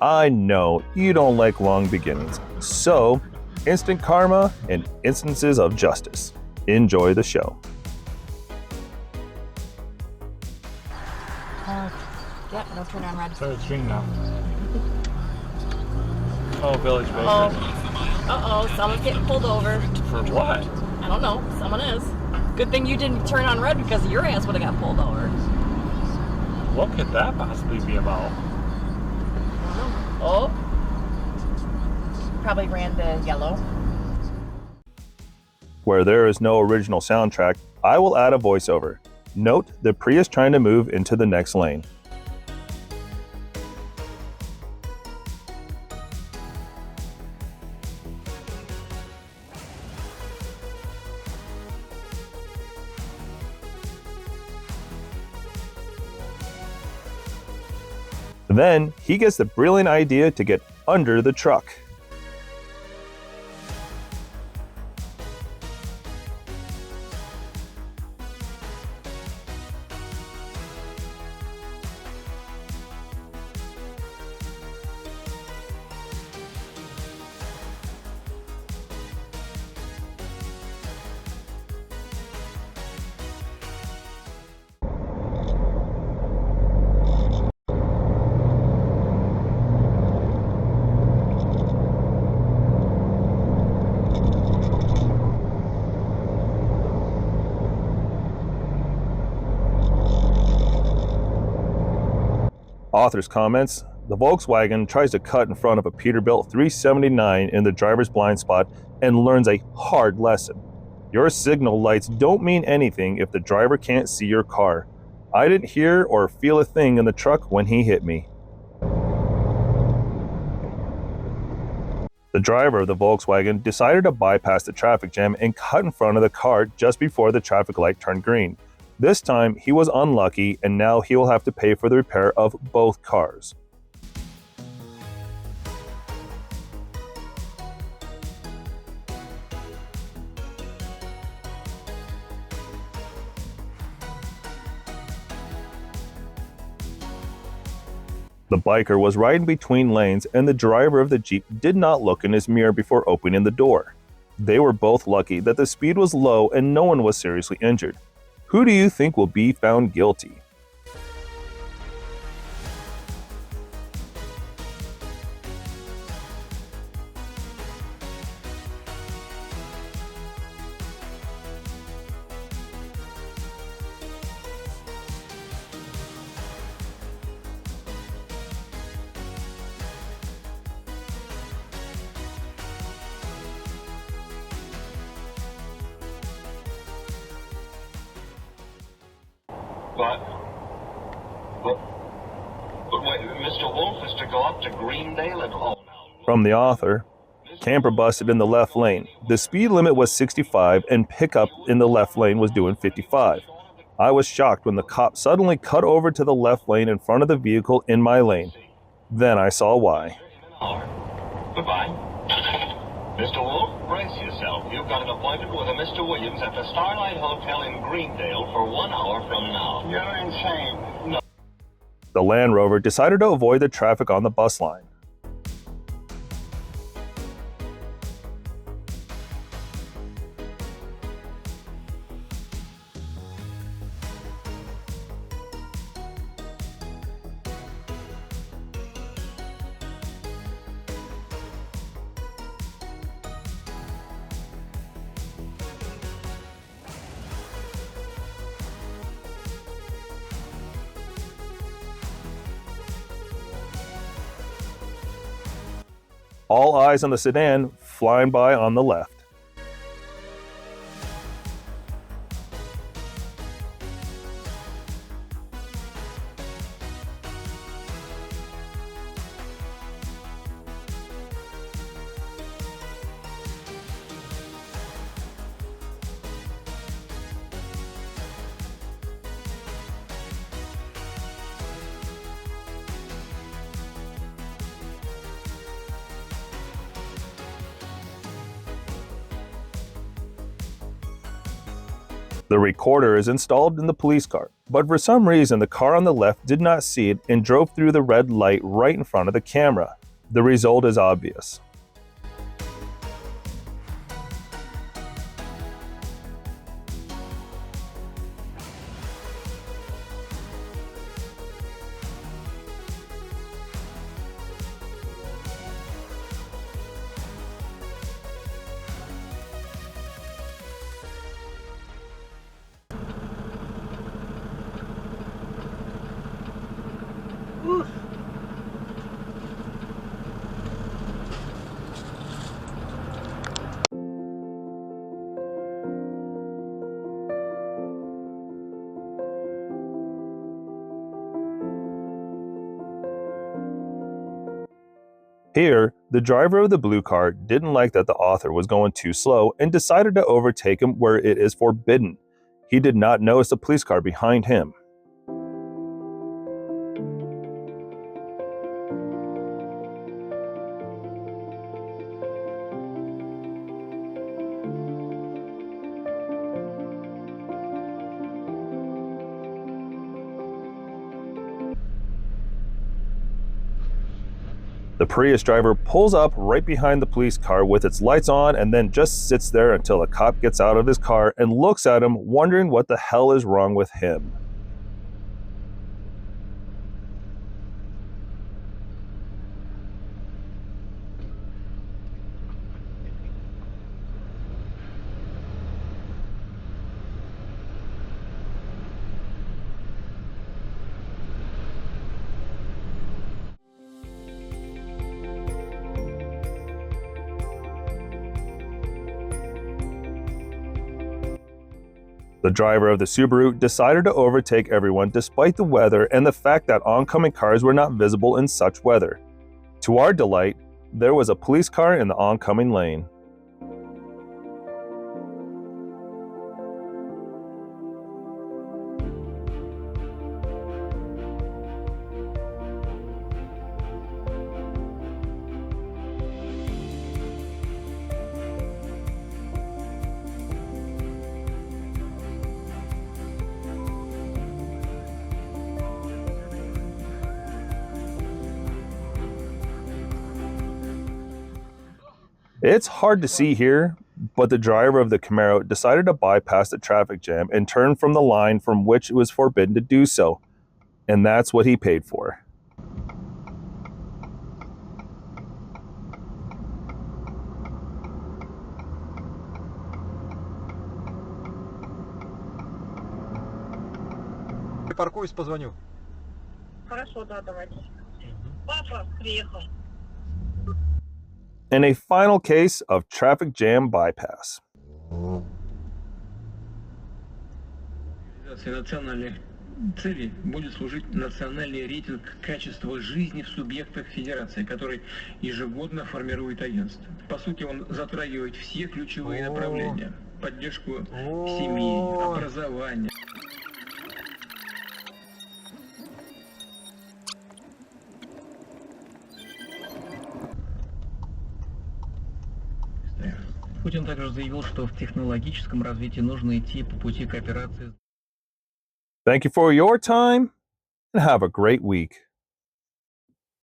I know you don't like long beginnings, so instant karma and instances of justice. Enjoy the show. Yep, no turn on red. Sorry, it's green now. Oh, Village Baker. Uh-oh, someone's getting pulled over. For what? I don't know, someone is. Good thing you didn't turn on red because your ass would have got pulled over. What could that possibly be about? I don't know. Oh. Probably ran the yellow. Where there is no original soundtrack, I will add a voiceover. Note the Prius trying to move into the next lane. Then he gets the brilliant idea to get under the truck. Author's comments: the Volkswagen tries to cut in front of a Peterbilt 379 in the driver's blind spot and learns a hard lesson. Your signal lights don't mean anything if the driver can't see your car. I didn't hear or feel a thing in the truck when he hit me. The driver of the Volkswagen decided to bypass the traffic jam and cut in front of the car just before the traffic light turned green. This time, he was unlucky, and now he will have to pay for the repair of both cars. The biker was riding between lanes, and the driver of the Jeep did not look in his mirror before opening the door. They were both lucky that the speed was low and no one was seriously injured. Who do you think will be found guilty? But wait, Mr. Wolf is to go up to Greendale and From the author, camper busted in the left lane. The speed limit was 65 and pickup in the left lane was doing 55. I was shocked when the cop suddenly cut over to the left lane in front of the vehicle in my lane. Then I saw why. Goodbye. Mr. Wolf, brace yourself. You've got an appointment with a Mr. Williams at the Starlight Hotel in Greendale for 1 hour from now. You're insane. No. The Land Rover decided to avoid the traffic on the bus line. All eyes on the sedan flying by on the left. The recorder is installed in the police car, but for some reason the car on the left did not see it and drove through the red light right in front of the camera. The result is obvious. Here, the driver of the blue car didn't like that the author was going too slow and decided to overtake him where it is forbidden. He did not notice the police car behind him. The Prius driver pulls up right behind the police car with its lights on and then just sits there until the cop gets out of his car and looks at him, wondering what the hell is wrong with him. The driver of the Subaru decided to overtake everyone despite the weather and the fact that oncoming cars were not visible in such weather. To our delight, there was a police car in the oncoming lane. It's hard to see here, but the driver of the Camaro decided to bypass the traffic jam and turn from the line from which it was forbidden to do so. And that's what he paid for. Паркуюсь, позвоню. Хорошо, да, давайте. Папа приехал. In a final case of traffic jam bypass. Национальной цели будет служить национальный рейтинг качества жизни в субъектах Федерации, который ежегодно формирует агентство. По сути, он затрагивает все ключевые направления: поддержку семьи, образования. Путин также заявил, что в технологическом развитии нужно идти по пути кооперации. Thank you for your time and have a great week.